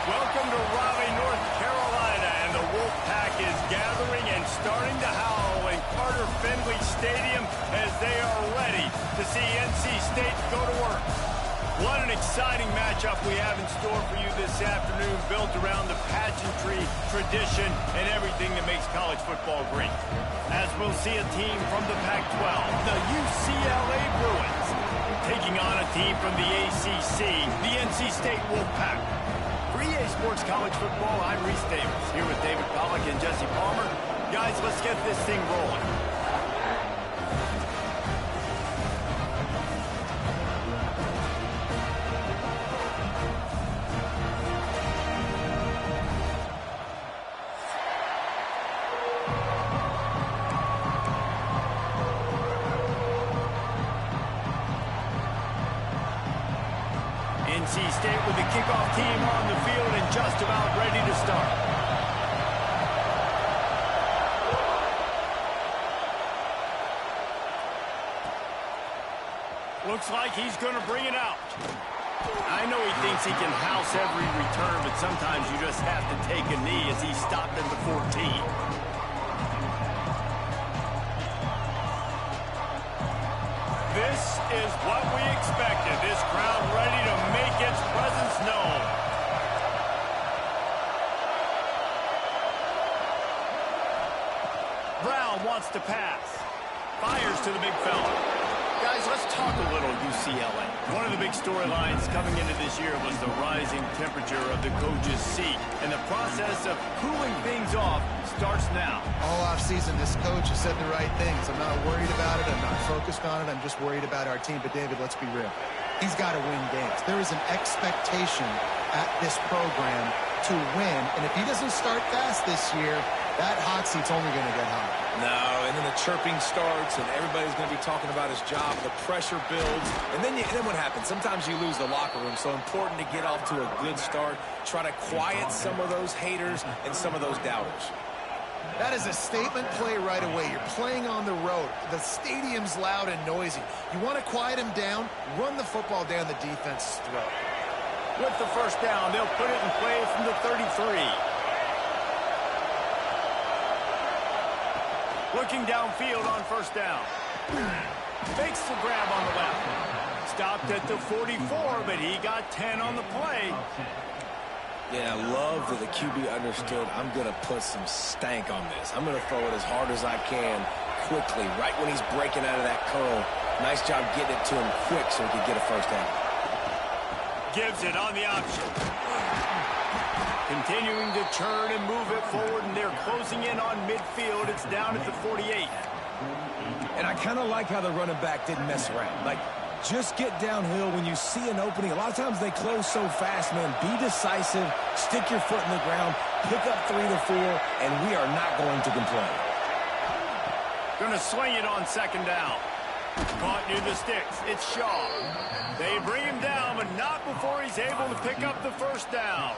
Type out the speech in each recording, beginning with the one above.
Welcome to Raleigh, North Carolina, and the Wolfpack is gathering and starting to howl in Carter Finley Stadium as they are ready to see NC State go to work. What an exciting matchup we have in store for you this afternoon, built around the pageantry, tradition, and everything that makes college football great. As we'll see a team from the Pac-12, the UCLA Bruins, taking on a team from the ACC, the NC State Wolfpack. For EA Sports College Football, I'm Reese Davis, here with David Pollack and Jesse Palmer. Guys, let's get this thing rolling. NC State with the kickoff team on the field and just about ready to start. Looks like he's going to bring it out. I know he thinks he can house every return, but sometimes you just have to take a knee as he stopped at the 14. This is what we expected. This crowd ready to make its presence known. Brown wants to pass. Fires to the big fella. Guys, let's talk a little UCLA. One of the big storylines coming into this year was the rising temperature of the coach's seat. And the process of cooling things off starts now. All offseason, this coach has said the right things. I'm not worried about it. I'm not focused on it. I'm just worried about our team. But, David, let's be real. He's got to win games. There is an expectation at this program to win. And if he doesn't start fast this year, that hot seat's only going to get hot. No, and then the chirping starts, and everybody's going to be talking about his job. The pressure builds, and then what happens? Sometimes you lose the locker room, so important to get off to a good start. Try to quiet some of those haters and some of those doubters. That is a statement play right away. You're playing on the road. The stadium's loud and noisy. You want to quiet him down, run the football down the defense's throat. With the first down, they'll put it in play from the 33. Looking downfield on first down. Fakes the grab on the left. Stopped at the 44, but he got 10 on the play. Yeah, I love that the QB understood I'm going to put some stank on this. I'm going to throw it as hard as I can quickly, right when he's breaking out of that curl. Nice job getting it to him quick so he could get a first down. Gives it on the option. Continuing to churn and move it forward, and they're closing in on midfield. It's down at the 48. And I kind of like how the running back didn't mess around. Like, just get downhill when you see an opening. A lot of times they close so fast, man. Be decisive, stick your foot in the ground, pick up 3 to 4, and we are not going to complain. Going to swing it on second down. Caught near the sticks. It's Shaw. They bring him down, but not before he's able to pick up the first down.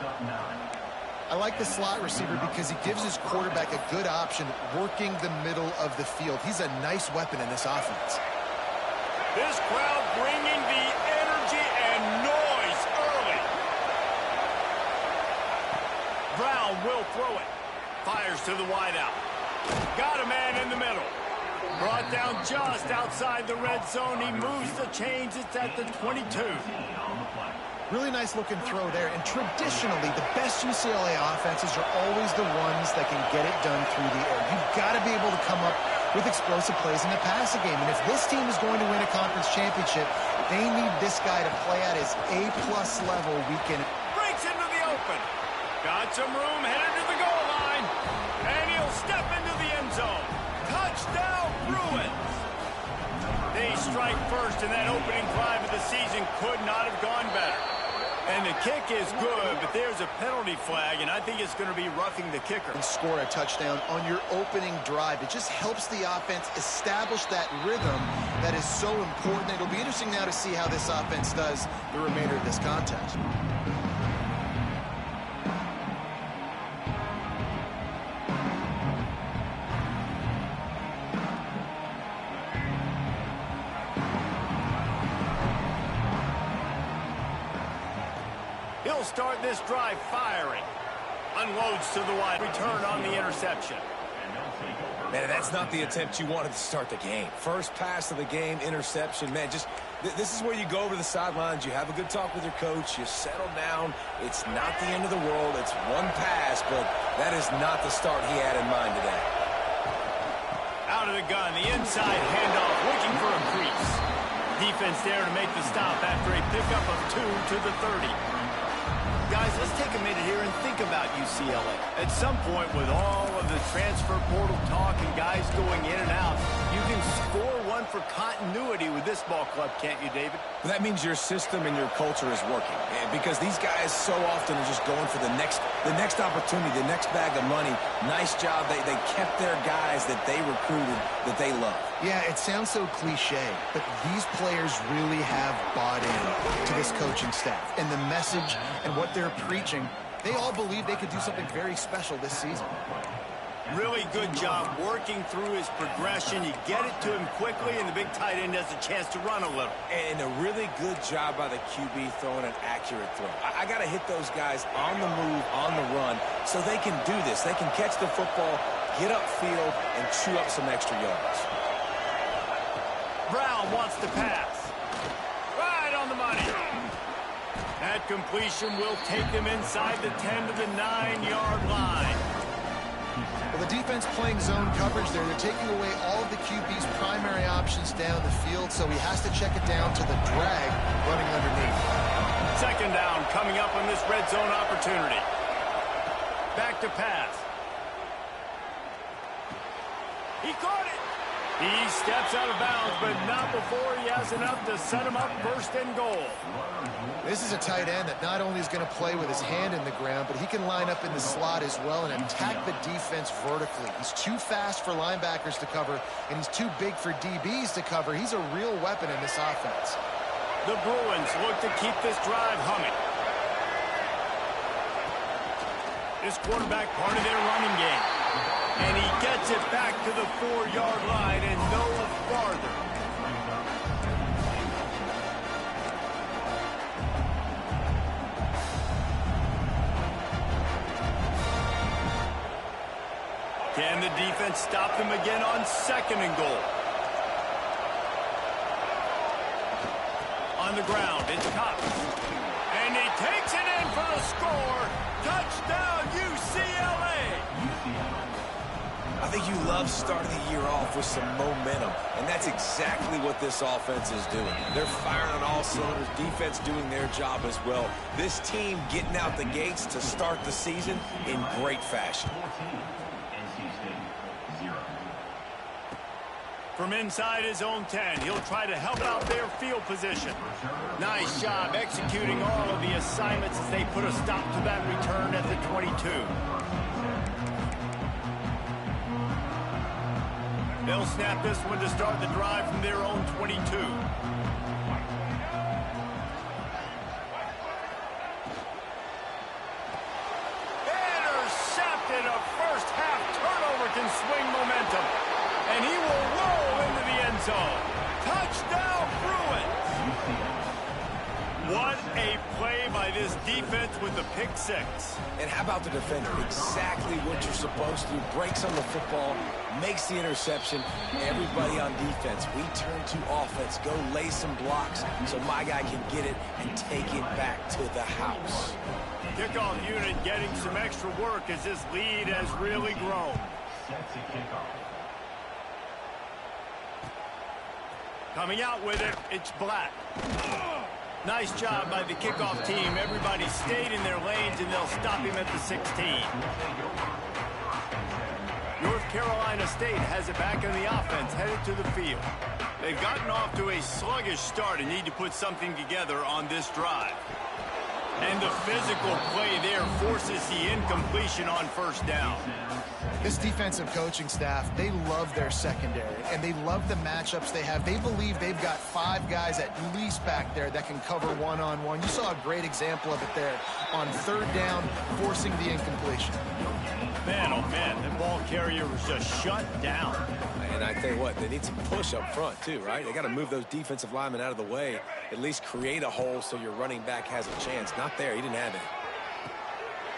I like the slot receiver because he gives his quarterback a good option working the middle of the field. He's a nice weapon in this offense. This crowd bringing the energy and noise early. Brown will throw it. Fires to the wideout. Got a man in the middle. Brought down just outside the red zone. He moves the chains. It's at the 22. Really nice looking throw there. And traditionally, the best UCLA offenses are always the ones that can get it done through the air. You've got to be able to come up with explosive plays in the passing game. And if this team is going to win a conference championship, they need this guy to play at his A-plus level week in. Breaks into the open. Got some room, headed to the goal line. And he'll step into the end zone. Touchdown, Bruins. They strike first, and that opening drive of the season could not have gone better. And the kick is good, but there's a penalty flag, and I think it's going to be roughing the kicker. And score a touchdown on your opening drive. It just helps the offense establish that rhythm that is so important. It'll be interesting now to see how this offense does the remainder of this contest. they'll start this drive firing. Unloads to the wide. Return on the interception. Man, that's not the attempt you wanted to start the game. First pass of the game, interception. Man, this is where you go over the sidelines. You have a good talk with your coach. You settle down. It's not the end of the world. It's one pass, but that is not the start he had in mind today. Out of the gun, the inside handoff, looking for a crease. Defense there to make the stop after a pickup of 2 to the 30. Guys, let's take a minute here and think about UCLA. At some point, with all of the transfer portal talk and guys going in and out, you can score one for continuity with this ball club, can't you, David? But that means your system and your culture is working. Because these guys so often are just going for the next opportunity, the next bag of money. Nice job. They kept their guys that they recruited, that they love. Yeah, it sounds so cliche, but these players really have bought in to this coaching staff. And the message and what they're preaching, they all believe they could do something very special this season. Really good job working through his progression. You get it to him quickly, and the big tight end has a chance to run a little. And a really good job by the QB throwing an accurate throw. I got to hit those guys on the move, on the run, so they can do this. They can catch the football, get upfield, and chew up some extra yards. Brown wants to pass. Right on the money. That completion will take them inside the 10 to the 9-yard line. Well, the defense playing zone coverage there. They're taking away all of the QB's primary options down the field, so he has to check it down to the drag running underneath. Second down coming up on this red zone opportunity. Back to pass. He caught it. He steps out of bounds, but not before he has enough to set him up first and goal. This is a tight end that not only is going to play with his hand in the ground, but he can line up in the slot as well and attack the defense vertically. He's too fast for linebackers to cover, and he's too big for DBs to cover. He's a real weapon in this offense. The Bruins look to keep this drive humming. This quarterback part of their running game. And he gets it back to the 4-yard line and no farther. Can the defense stop them again on second and goal? On the ground, it's Cox. And he takes it in for the score. Touchdown, UCLA! I think you love starting the year off with some momentum, and that's exactly what this offense is doing. They're firing on all cylinders, defense doing their job as well. This team getting out the gates to start the season in great fashion. From inside his own 10, he'll try to help out their field position. Nice job executing all of the assignments as they put a stop to that return at the 22. They'll snap this one to start the drive from their own 22. Intercepted. A first half turnover can swing momentum. And he will roll into the end zone. Touchdown, Bruins. What a play by this defense with the pick six. And how about the defender? Exactly what you're supposed to do. Breaks on the football, makes the interception. Everybody on defense, we turn to offense. Go lay some blocks so my guy can get it and take it back to the house. Kickoff unit getting some extra work as this lead has really grown. Coming out with it, it's Black. Nice job by the kickoff team. Everybody stayed in their lanes, and they'll stop him at the 16. North Carolina State has it back in the offense, headed to the field. They've gotten off to a sluggish start and need to put something together on this drive. And the physical play there forces the incompletion on first down. This defensive coaching staff, they love their secondary, and they love the matchups they have. They believe they've got 5 guys at least back there that can cover one-on-one. You saw a great example of it there on third down, forcing the incompletion. Man, oh man, the ball carrier was just shut down. And I tell you what, they need some push up front too, right? They got to move those defensive linemen out of the way. at least create a hole so your running back has a chance. Not there. He didn't have it.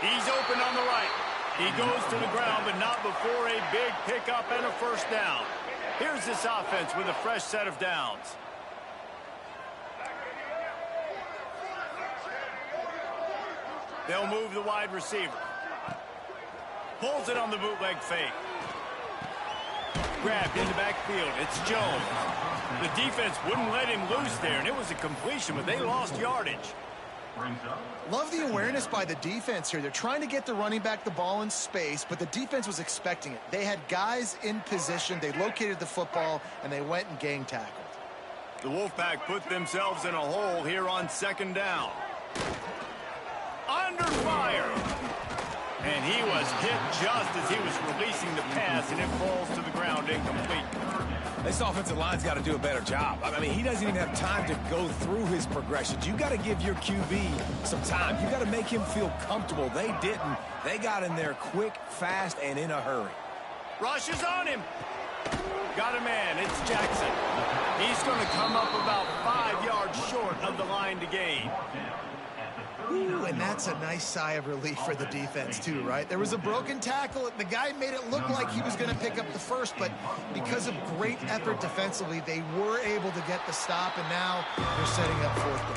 He's open on the right. He goes to the ground, but not before a big pickup and a first down. Here's this offense with a fresh set of downs. They'll move the wide receiver. Pulls it on the bootleg fake. Grabbed in the backfield. It's Jones. The defense wouldn't let him loose there, and it was a completion, but they lost yardage. Love the awareness by the defense here. They're trying to get the running back the ball in space, but the defense was expecting it. They had guys in position. They located the football, and they went and gang tackled. The Wolfpack put themselves in a hole here on second down. Under fire. And he was hit just as he was releasing the pass, and it falls to the ground incomplete. This offensive line's got to do a better job. I mean, he doesn't even have time to go through his progressions. You got to give your QB some time. You got to make him feel comfortable. They didn't. They got in there quick, fast, and in a hurry. Rush is on him. Got a man. It's Jackson. He's going to come up about 5 yards short of the line to gain. Ooh, and that's a nice sigh of relief for the defense, too, right? There was a broken tackle, and the guy made it look like he was going to pick up the first, but because of great effort defensively, they were able to get the stop, and now they're setting up fourth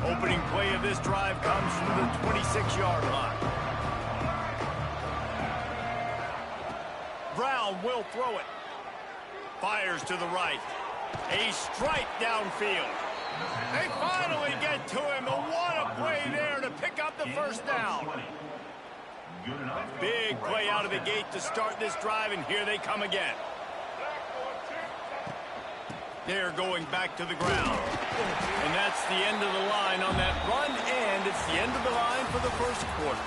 down. Opening play of this drive comes from the 26-yard line. Brown will throw it. Fires to the right. A strike downfield. They finally get to him. And what a play there to pick up the first down. Big play out of the gate to start this drive, and here they come again. They're going back to the ground. And that's the end of the line on that run, and it's the end of the line for the first quarter.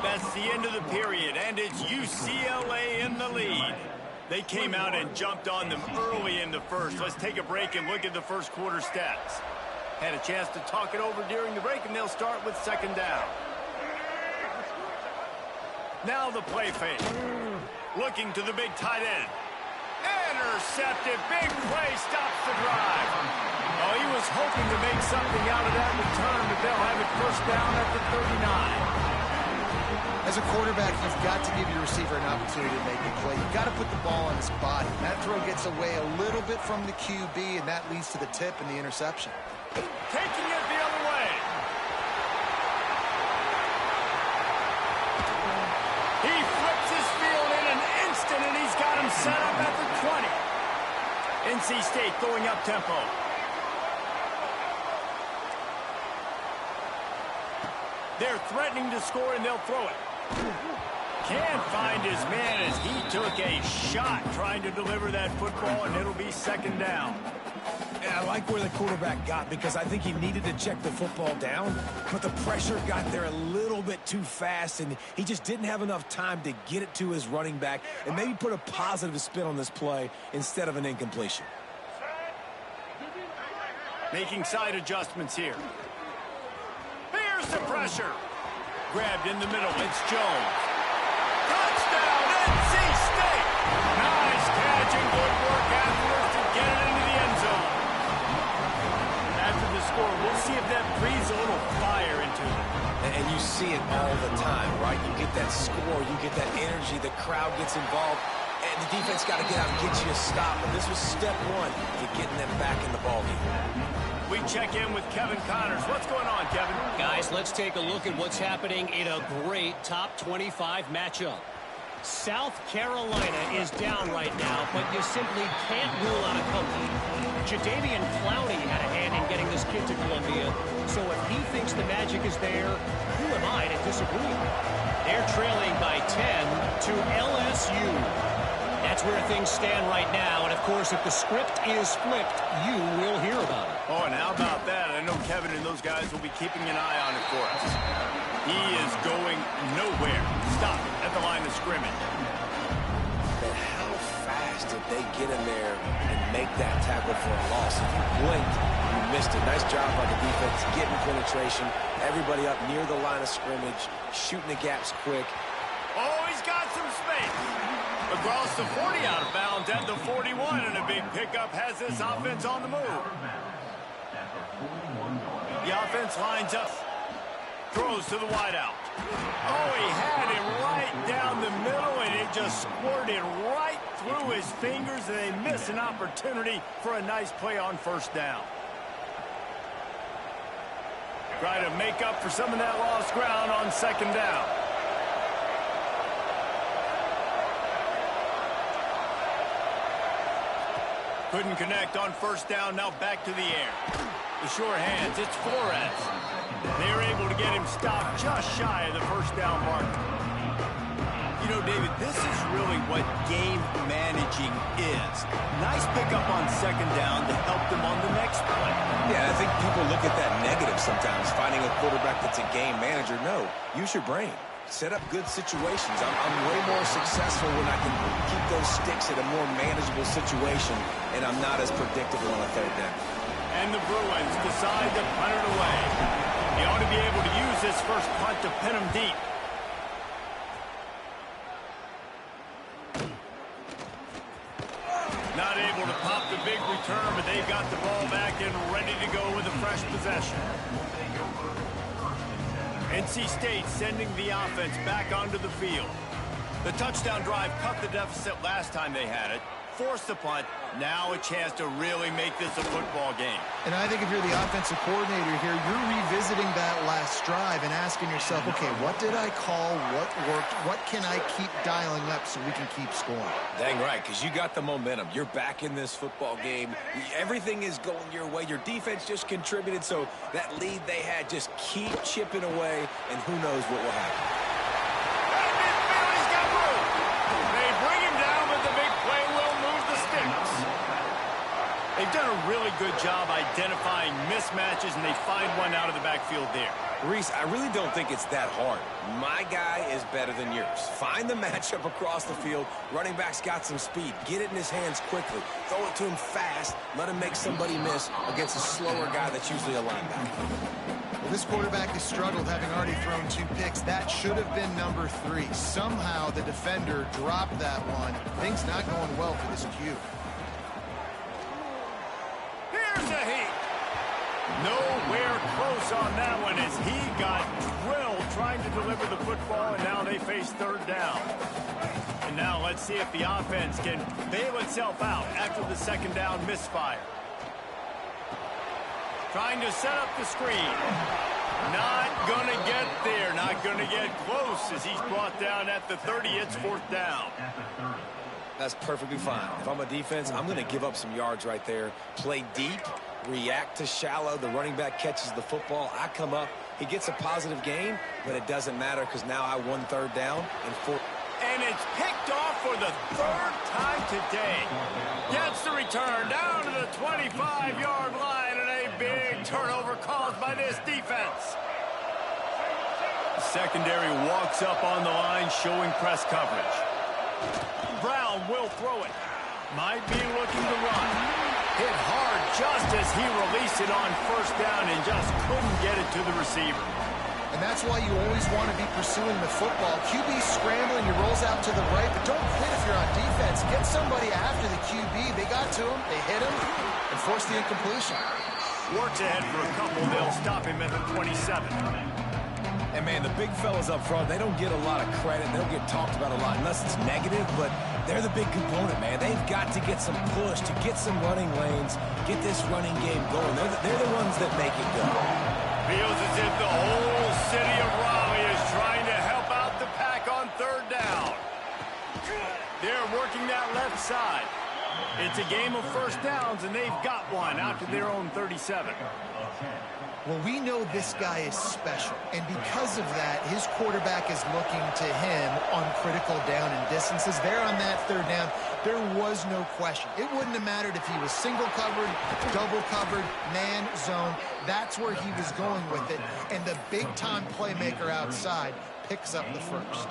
That's the end of the period, and it's UCLA in the lead. They came out and jumped on them early in the first. Let's take a break and look at the first quarter stats. Had a chance to talk it over during the break, and they'll start with second down. Now the play fake. Looking to the big tight end. Intercepted. Big play stops the drive. Oh, he was hoping to make something out of that return, but they'll have it first down at the 39. As a quarterback, you've got to give your receiver an opportunity to make a play. You've got to put the ball on his body. That throw gets away a little bit from the QB, and that leads to the tip and the interception. Taking it the other way. He flips his field in an instant, and he's got him set up at the 20. NC State going up tempo. They're threatening to score, and they'll throw it. Can't find his man as he took a shot trying to deliver that football, and it'll be second down. Yeah, I like where the quarterback got because I think he needed to check the football down, but the pressure got there a little bit too fast, and he just didn't have enough time to get it to his running back and maybe put a positive spin on this play instead of an incompletion. Making side adjustments here. Here's the pressure. Grabbed in the middle. It's Jones. Touchdown, NC State. Nice catch and good work afterwards to get it into the end zone. After the score, we'll see if that breathes a little fire into it. And you see it all the time, right? You get that score, you get that energy, the crowd gets involved, and the defense got to get out and get you a stop. And this was step one to getting them back in the ballgame. We check in with Kevin Connors. What's going on, Kevin? Guys, let's take a look at what's happening in a great top 25 matchup. South Carolina is down right now, but you simply can't rule out a comeback. Jadeveon Clowney had a hand in getting this kid to Columbia, so if he thinks the magic is there, who am I to disagree? They're trailing by 10 to LSU. That's where things stand right now, and of course, if the script is flipped, you will hear about it. Oh, and how about that? I know Kevin and those guys will be keeping an eye on it for us. He is going nowhere. Stop at the line of scrimmage. But how fast did they get in there and make that tackle for a loss? If you blinked, you missed it. Nice job by the defense, getting penetration. Everybody up near the line of scrimmage, shooting the gaps quick. he's got some space. Across the 40 out of bounds at the 41, and a big pickup has this offense on the move. The offense lines up. Throws to the wideout. Oh, he had it right down the middle, and it just squirted right through his fingers, and they miss an opportunity for a nice play on first down. Try to make up for some of that lost ground on second down. Couldn't connect on first down, now back to the air. The sure hands, it's Flores. They're able to get him stopped just shy of the first down mark. You know, David, this is really what game managing is. Nice pickup on second down to help them on the next play. Yeah, I think people look at that negative sometimes, finding a quarterback that's a game manager. No, use your brain. Set up good situations. I'm way more successful when I can keep those sticks at a more manageable situation, and I'm not as predictable on a third down. And the Bruins decide to punt it away. They ought to be able to use this first punt to pin them deep. Not able to pop the big return, but they've got the ball back and ready to go with a fresh possession. NC State sending the offense back onto the field. The touchdown drive cut the deficit last time they had it. Forced the punt. Now a chance to really make this a football game. And I think if you're the offensive coordinator here, you're revisiting that last drive and asking yourself, okay, what did I call? What worked? What can I keep dialing up so we can keep scoring? Dang right, because you got the momentum. You're back in this football game. Everything is going your way. Your defense just contributed, so that lead they had, just keep chipping away, and who knows what will happen. He's got room. They bring him down, but the big play will move the sticks. They've done a really good job identifying mismatches, and they find one out of the backfield there. Reese, I really don't think it's that hard. My guy is better than yours. Find the matchup across the field. Running back's got some speed. Get it in his hands quickly. Throw it to him fast. Let him make somebody miss against a slower guy that's usually a linebacker. Well, this quarterback has struggled, having already thrown 2 picks. That should have been number 3. Somehow the defender dropped that one. Things not going well for this Q. Here's a heat. Nowhere close on that one as he got drilled trying to deliver the football, and now they face third down. And now let's see if the offense can bail itself out after the second down misfire. Trying to set up the screen. Not going to get there. Not going to get close as he's brought down at the 30. It's fourth down. That's perfectly fine. If I'm a defense, I'm going to give up some yards right there. Play deep, react to shallow. The running back catches the football. I come up. He gets a positive gain, but it doesn't matter because now I won third down and 4. And it's picked off for the 3rd time today. Gets the return down to the 25-yard line, and a big turnover caused by this defense. The secondary walks up on the line, showing press coverage. Brown will throw it. Might be looking to run. Hit hard just as he released it on first down and just couldn't get it to the receiver. And that's why you always want to be pursuing the football. QB scrambling, he rolls out to the right, but don't quit if you're on defense. Get somebody after the QB. They got to him, they hit him, and forced the incompletion. Works ahead for a couple. They'll stop him at the 27. And, man, the big fellas up front, they don't get a lot of credit. They don't get talked about a lot unless it's negative, but they're the big component, man. They've got to get some push, to get some running lanes, get this running game going. They're the ones that make it go. Feels as if the whole city of Raleigh is trying to help out the pack on third down. They're working that left side. It's a game of first downs, and they've got one out to their own 37. Well, we know this guy is special, and because of that, his quarterback is looking to him on critical down and distances. There on that third down, there was no question. It wouldn't have mattered if he was single covered, double covered, man, zone. That's where he was going with it, and the big-time playmaker outside picks up the first.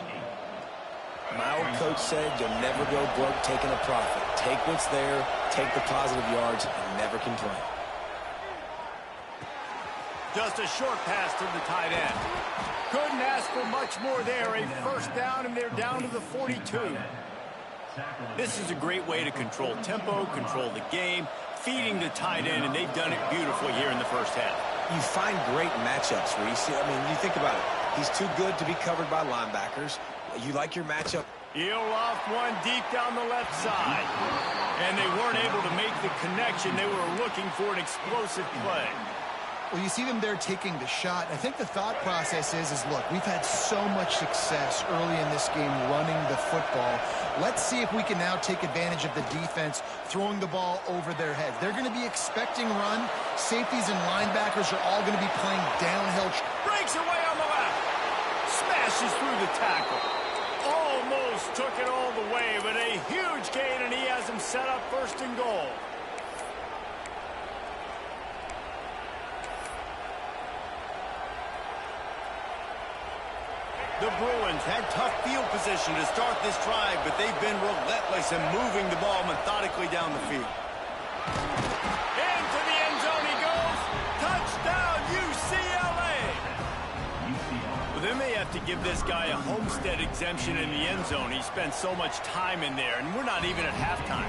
My old coach said you'll never go broke taking a profit. Take what's there, take the positive yards, and never complain. Just a short pass to the tight end. Couldn't ask for much more there. A first down, and they're down to the 42. This is a great way to control tempo, control the game, feeding the tight end, and they've done it beautifully here in the first half. You find great matchups where you think about it. He's too good to be covered by linebackers. You like your matchup. He'll off one deep down the left side. And they weren't able to make the connection. They were looking for an explosive play. Well, you see them there taking the shot. I think the thought process is look, we've had so much success early in this game running the football. Let's see if we can now take advantage of the defense throwing the ball over their heads. They're going to be expecting run. Safeties and linebackers are all going to be playing downhill. Breaks away on the left. Smashes through the tackle. Almost took it all the way, but a huge gain, and he has him set up first and goal. The Bruins had tough field position to start this drive, but they've been relentless in moving the ball methodically down the field. Into the end zone he goes. Touchdown, UCLA! Well, they may have to give this guy a homestead exemption in the end zone. He spent so much time in there, and we're not even at halftime.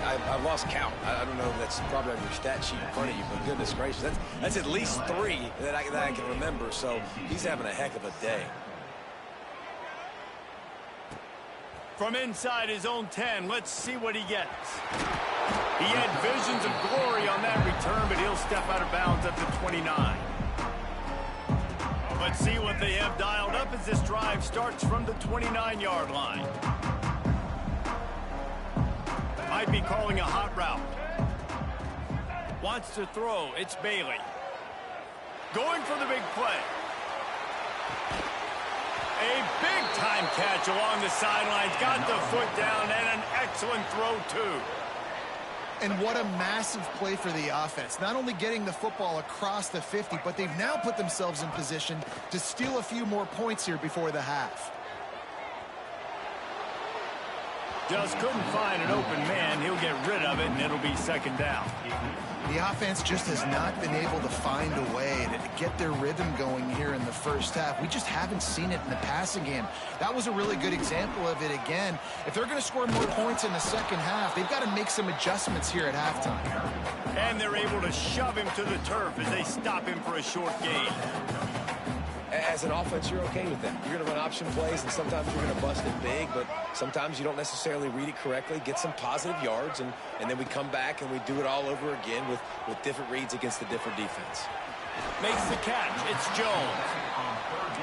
I lost count. I don't know if that's probably on your stat sheet in front of you, but goodness gracious, that's at least 3 that I can remember, so he's having a heck of a day. From inside his own 10, let's see what he gets. He had visions of glory on that return, but he'll step out of bounds at the 29. Let's see what they have dialed up as this drive starts from the 29-yard line. Might be calling a hot route. Wants to throw. It's Bailey. Going for the big play. A big-time catch along the sidelines. Got the foot down, and an excellent throw, too. And what a massive play for the offense. Not only getting the football across the 50, but they've now put themselves in position to steal a few more points here before the half. Just couldn't find an open man. He'll get rid of it, and it'll be second down. The offense just has not been able to find a way to get their rhythm going here in the first half. We just haven't seen it in the passing game. That was a really good example of it again. If they're going to score more points in the second half, they've got to make some adjustments here at halftime. And they're able to shove him to the turf as they stop him for a short gain. As an offense, you're okay with that. You're going to run option plays, and sometimes you're going to bust it big, but sometimes you don't necessarily read it correctly, get some positive yards, and then we come back and we do it all over again with different reads against the different defense. Makes the catch. It's Jones.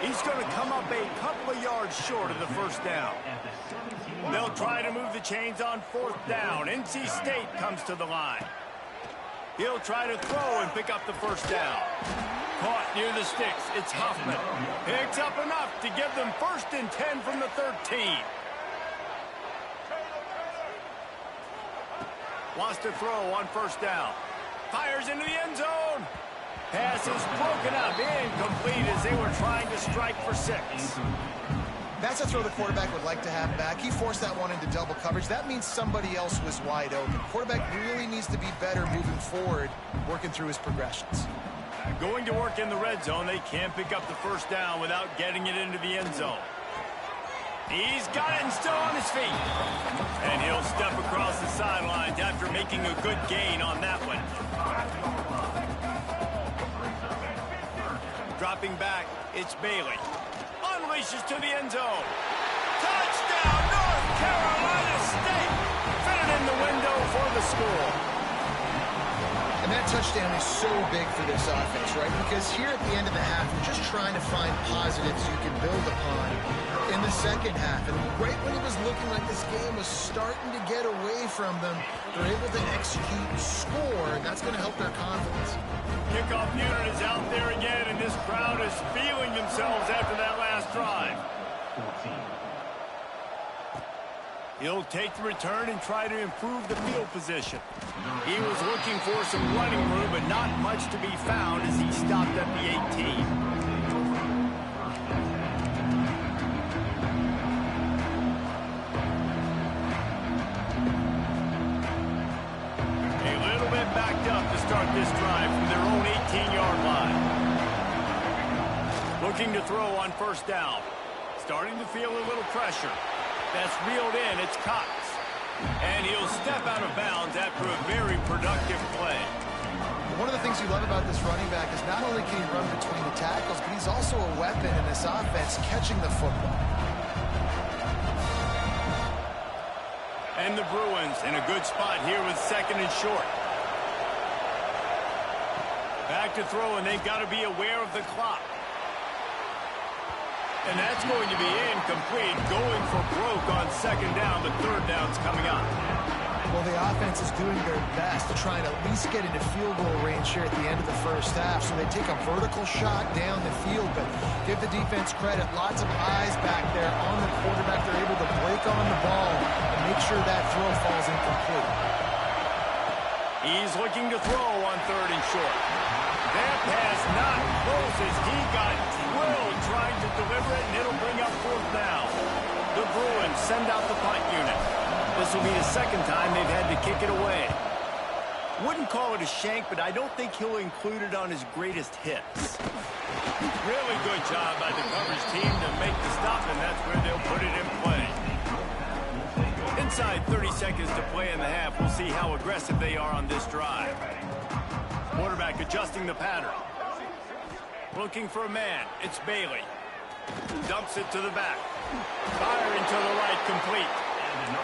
He's going to come up a couple of yards short of the first down. They'll try to move the chains on fourth down. NC State comes to the line. He'll try to throw and pick up the first down. Caught near the sticks. It's Huffman. Picks up enough to give them 1st and 10 from the 13. Wants to throw on first down. Fires into the end zone. Pass is broken up. Incomplete as they were trying to strike for 6. That's a throw the quarterback would like to have back. He forced that one into double coverage. That means somebody else was wide open. Quarterback really needs to be better moving forward, working through his progressions. Going to work in the red zone. They can't pick up the first down without getting it into the end zone. He's got it and still on his feet. And he'll step across the sidelines after making a good gain on that one. Dropping back, it's Bailey. Unleashes to the end zone. Touchdown, North Carolina State! Fitted in the window for the score. And that touchdown is so big for this offense, right? Because here at the end of the half, you're just trying to find positives you can build upon in the second half. And right when it was looking like this game was starting to get away from them, they're able to execute and score, and that's going to help their confidence. Kickoff unit is out there again, and this crowd is feeling themselves after that last drive. He'll take the return and try to improve the field position. He was looking for some running room, but not much to be found as he stopped at the 18. A little bit back up to start this drive from their own 18-yard line. Looking to throw on first down. Starting to feel a little pressure. That's reeled in. It's Cox. And he'll step out of bounds after a very productive play. One of the things you love about this running back is not only can he run between the tackles, but he's also a weapon in this offense catching the football. And the Bruins in a good spot here with second and short. Back to throw, and they've got to be aware of the clock. And that's going to be incomplete, going for broke on second down, but third down's coming up. Well, the offense is doing their best to try and at least get into field goal range here at the end of the first half. So they take a vertical shot down the field, but give the defense credit. Lots of eyes back there on the quarterback. They're able to break on the ball and make sure that throw falls incomplete. He's looking to throw on third and short. That pass not close as he got drilled trying to deliver it, and it'll bring up fourth down. The Bruins send out the punt unit. This will be the second time they've had to kick it away. Wouldn't call it a shank, but I don't think he'll include it on his greatest hits. Really good job by the coverage team to make the stop, and that's where they'll put it in play. Inside 30 seconds to play in the half. We'll see how aggressive they are on this drive. Quarterback adjusting the pattern. Looking for a man. It's Bailey. Dumps it to the back. Firing to the right, complete.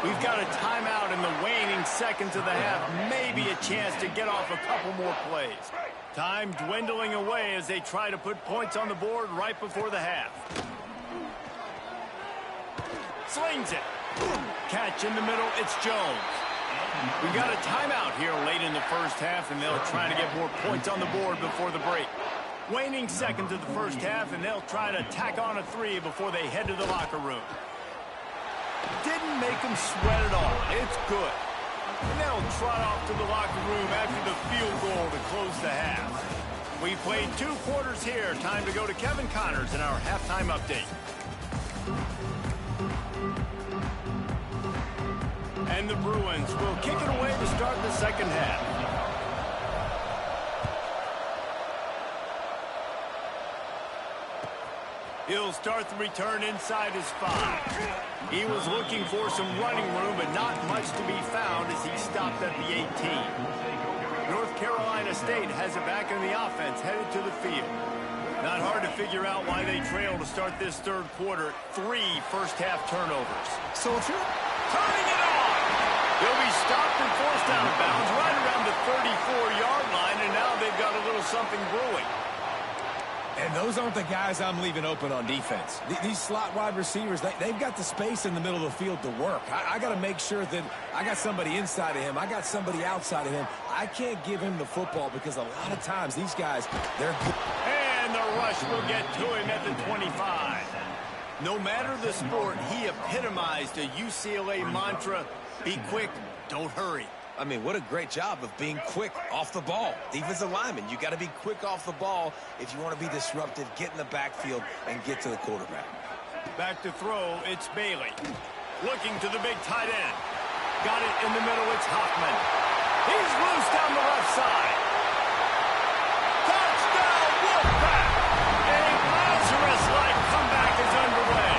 We've got a timeout in the waning seconds of the half. Maybe a chance to get off a couple more plays. Time dwindling away as they try to put points on the board right before the half. Slings it. Catch in the middle. It's Jones. We've got a timeout here late in the first half, and they'll try to get more points on the board before the break. Waning seconds of the first half, and they'll try to tack on a 3 before they head to the locker room. Didn't make them sweat at all. It's good. And they'll trot off to the locker room after the field goal to close the half. We played 2 quarters here. Time to go to Kevin Connors in our halftime update. And the Bruins will kick it away to start the second half. He'll start the return inside his 5. He was looking for some running room, but not much to be found as he stopped at the 18. North Carolina State has it back in the offense, headed to the field. Not hard to figure out why they trail to start this third quarter. 3 first-half turnovers. So if you're turning it on, he'll be stopped and forced out of bounds right around the 34-yard line, and now they've got a little something brewing. And those aren't the guys I'm leaving open on defense. These slot wide receivers, they've got the space in the middle of the field to work. I got to make sure that I got somebody inside of him. I got somebody outside of him. I can't give him the football because a lot of times these guys, they're good. And the rush will get to him at the 25. No matter the sport, he epitomized a UCLA mantra, be quick, don't hurry. I mean, what a great job of being quick off the ball. Defensive lineman, you got to be quick off the ball if you want to be disruptive, get in the backfield, and get to the quarterback. Back to throw, it's Bailey. Looking to the big tight end. Got it in the middle, it's Hoffman. He's loose down the left side. Touchdown, Wolfpack! A Lazarus-like comeback is underway.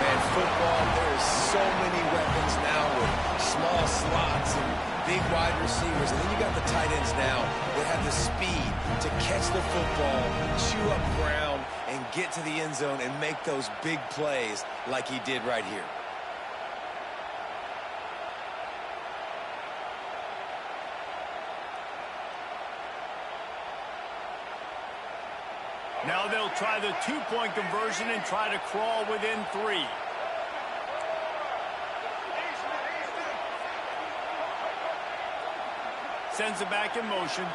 Man, football, there's so many weapons now with small slots and big wide receivers. And then you got the tight ends now that have the speed to catch the football, chew up ground, and get to the end zone and make those big plays like he did right here. Now they'll try the 2-point conversion and try to crawl within 3. Sends it back in motion.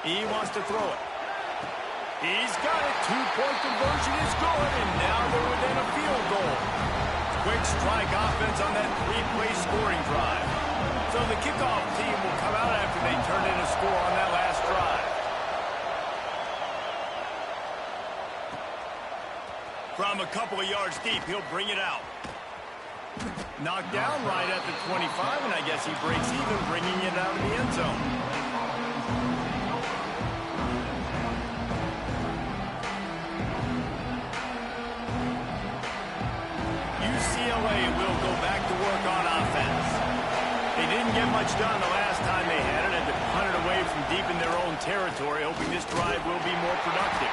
He wants to throw it. He's got it. 2-point conversion is good, and now they're within a field goal. Quick strike offense on that 3-play scoring drive. So the kickoff team will come out after they turn in a score on that last drive. From a couple of yards deep, he'll bring it out. Knocked down right at the 25, and I guess he breaks even, bringing it out of the end zone. UCLA will go back to work on offense. They didn't get much done the last time they had it, and to punt it away from deep in their own territory, hoping this drive will be more productive.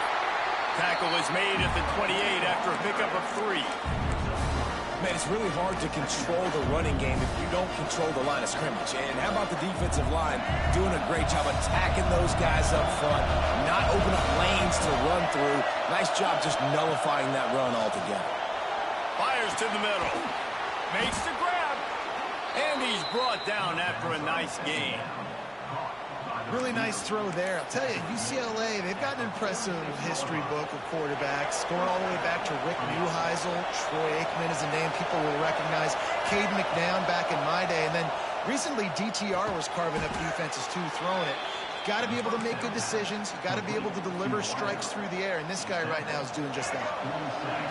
Tackle is made at the 28 after a pickup of 3. Man, it's really hard to control the running game if you don't control the line of scrimmage. And how about the defensive line doing a great job attacking those guys up front, not opening up lanes to run through. Nice job just nullifying that run altogether. Fires to the middle. Makes the grab. And he's brought down after a nice gain. Really nice throw there. I'll tell you, UCLA, they've got an impressive history book of quarterbacks, going all the way back to Rick Neuheisel. Troy Aikman is a name people will recognize. Cade McNown back in my day. And then recently, DTR was carving up defenses too, throwing it. Got to be able to make good decisions. You got to be able to deliver strikes through the air, and this guy right now is doing just that.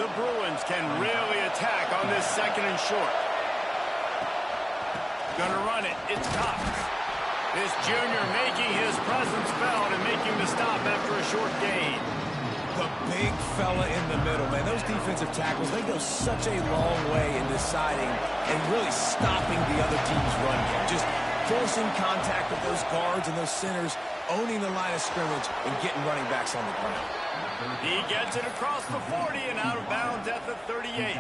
The Bruins can really attack on this 2nd and short. Gonna run it. It's Cox. This junior making his presence felt and making the stop after a short gain. The big fella in the middle, man. Those defensive tackles, they go such a long way in deciding and really stopping the other team's run game. Just forcing contact with those guards and those centers, owning the line of scrimmage, and getting running backs on the ground. He gets it across the 40 and out of bounds at the 38.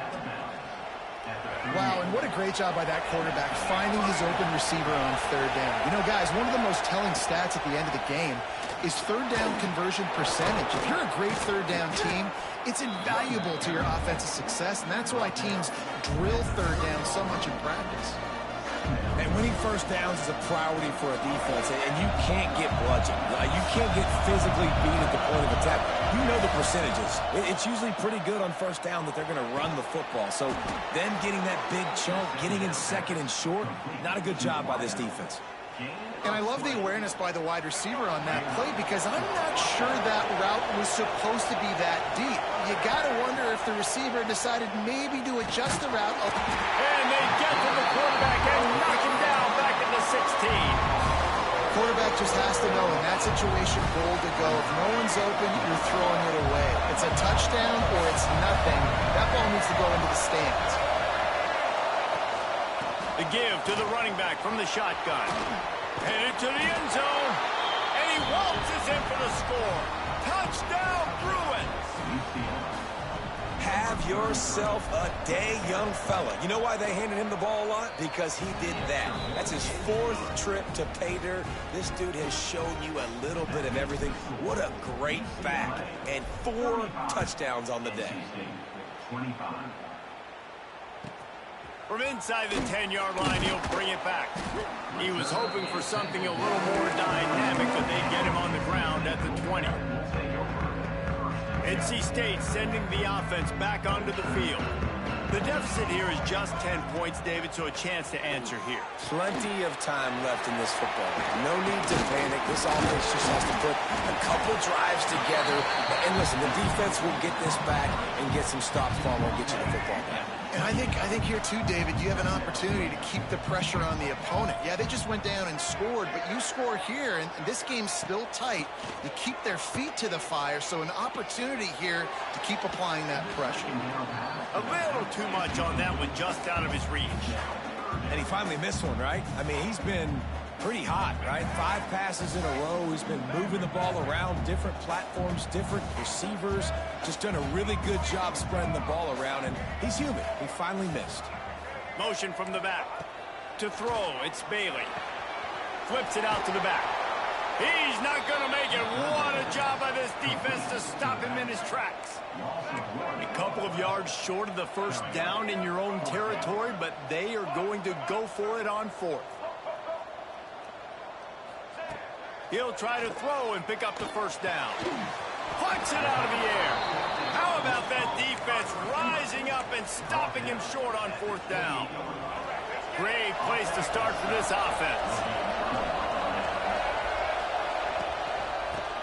Wow, and what a great job by that quarterback finding his open receiver on 3rd down. You know, guys, one of the most telling stats at the end of the game is 3rd down conversion percentage. If you're a great 3rd down team, it's invaluable to your offensive success, and that's why teams drill 3rd down so much in practice. And winning 1st downs is a priority for a defense, and you can't get bludgeoned. You can't get physically beat at the point of attack. You know the percentages. It's usually pretty good on 1st down that they're going to run the football. So then getting that big chunk, getting in 2nd and short, not a good job by this defense. And I love the awareness by the wide receiver on that play because I'm not sure that route was supposed to be that deep. You got to wonder if the receiver decided maybe to adjust the route. And they get to the quarterback and knock him down back at the 16. Quarterback just has to know in that situation, goal to go. If no one's open, you're throwing it away. It's a touchdown or it's nothing. That ball needs to go into the stands. The give to the running back from the shotgun. Headed to the end zone. And he waltzes in for the score. Touchdown, Bruins. Have yourself a day, young fella. You know why they handed him the ball a lot? Because he did that. That's his 4th trip to pay dirt. This dude has shown you a little bit of everything. What a great back. And 4 touchdowns on the day. From inside the 10-yard line, he'll bring it back. He was hoping for something a little more dynamic, but they get him on the ground at the 20. NC State sending the offense back onto the field. The deficit here is just 10 points, David, so a chance to answer here. Plenty of time left in this football game. No need to panic. This offense just has to put a couple drives together. And listen, the defense will get this back and get some stops for them and get you the football back. And I think here too, David, you have an opportunity to keep the pressure on the opponent. Yeah, they just went down and scored, but you score here, and this game's still tight. You keep their feet to the fire, so an opportunity here to keep applying that pressure. A little too much on that one, just out of his reach. And he finally missed one, right? I mean, he's been pretty hot, right? 5 passes in a row. He's been moving the ball around different platforms, different receivers. Just done a really good job spreading the ball around, and he's human. He finally missed. Motion from the back. To throw, it's Bailey. Flips it out to the back. He's not going to make it. What a job by this defense to stop him in his tracks. A couple of yards short of the 1st down in your own territory, but they are going to go for it on 4th. He'll try to throw and pick up the 1st down. Puts it out of the air. How about that defense rising up and stopping him short on 4th down? Great place to start for this offense.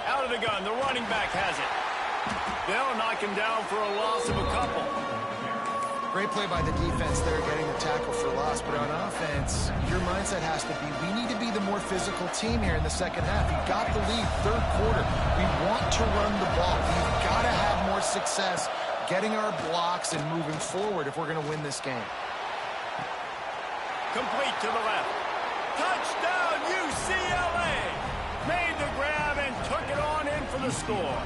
Out of the gun, the running back has it. They'll knock him down for a loss of a couple. Great play by the defense there, getting the tackle for loss. But on offense, your mindset has to be, we need to be the more physical team here in the second half. You got the lead, third quarter. We want to run the ball. We've got to have more success getting our blocks and moving forward if we're going to win this game. Complete to the left. Touchdown, UCLA! Made the grab and took it on in for the score.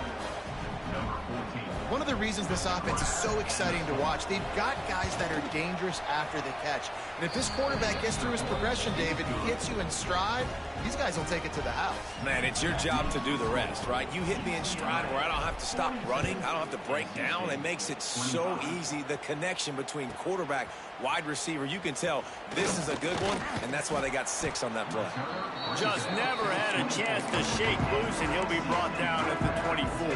One of the reasons this offense is so exciting to watch, they've got guys that are dangerous after the catch. And if this quarterback gets through his progression, David, he hits you in stride, these guys will take it to the house. Man, it's your job to do the rest, right? You hit me in stride where I don't have to stop running. I don't have to break down. It makes it so easy. The connection between quarterback, wide receiver, you can tell this is a good one, and that's why they got 6 on that play. Just never had a chance to shake loose, and he'll be brought down at the 24.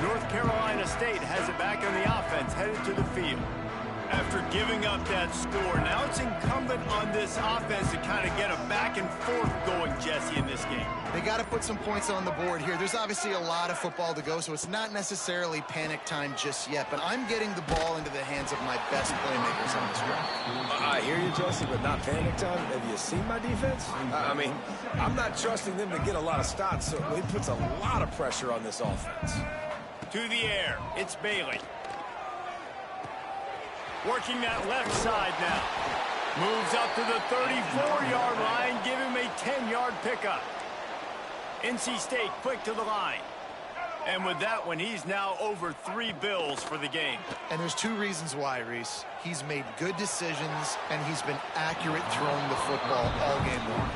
North Carolina State has it back on the offense, headed to the field. After giving up that score, now it's incumbent on this offense to kind of get a back and forth going, Jesse, in this game. They got to put some points on the board here. There's obviously a lot of football to go, so it's not necessarily panic time just yet, but I'm getting the ball into the hands of my best playmakers on this drive. I hear you, Jesse, but not panic time. Have you seen my defense? I mean, I'm not trusting them to get a lot of stops, so it puts a lot of pressure on this offense. To the air, it's Bailey. Working that left side now. Moves up to the 34-yard line, give him a 10-yard pickup. NC State quick to the line. And with that one, he's now over 3 bills for the game. And there's 2 reasons why, Reese. He's made good decisions, and he's been accurate throwing the football all game long.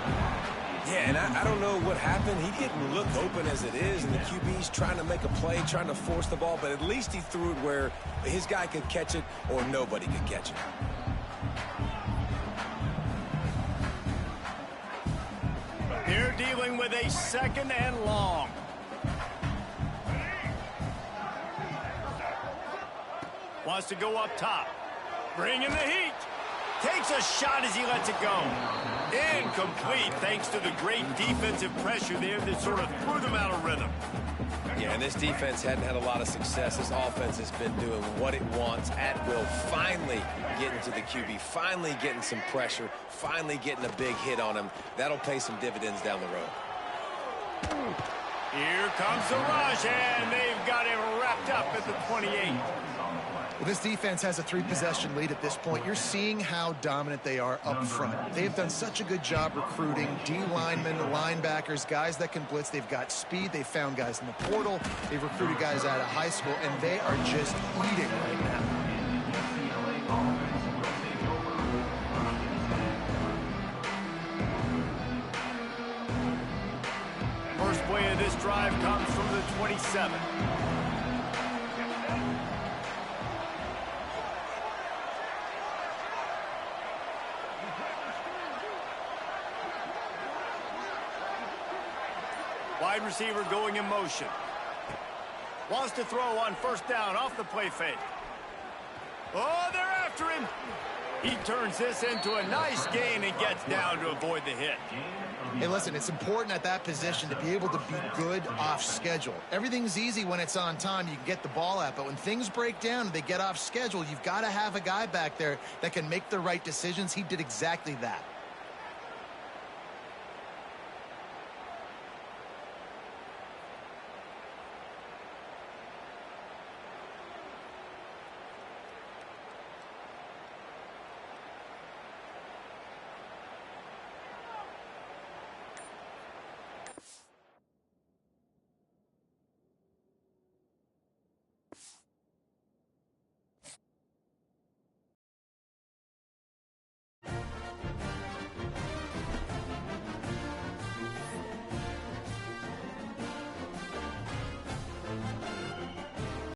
Yeah, and I don't know what happened. He didn't look open as it is, and the QB's trying to make a play, trying to force the ball, but at least he threw it where his guy could catch it or nobody could catch it. They're dealing with a 2nd and long. Wants to go up top. Bringing the heat. Takes a shot as he lets it go. Incomplete thanks to the great defensive pressure there that sort of threw them out of rhythm. Yeah, and this defense hadn't had a lot of success. This offense has been doing what it wants at will. Finally getting to the QB, finally getting some pressure, finally getting a big hit on him. That'll pay some dividends down the road. Here comes the rush, and they've got him wrapped up at the 28. Well, this defense has a 3-possession lead at this point. You're seeing how dominant they are up front. They've done such a good job recruiting D-linemen, linebackers, guys that can blitz. They've got speed. They've found guys in the portal. They've recruited guys out of high school, and they are just eating right now. First play of this drive comes from the 27. Wide receiver going in motion. Wants to throw on 1st down off the play fake. Oh, they're after him. He turns this into a nice gain and gets down to avoid the hit. Hey, listen, it's important at that position to be able to be good off schedule. Everything's easy when it's on time. You can get the ball out, but when things break down and they get off schedule, you've got to have a guy back there that can make the right decisions. He did exactly that.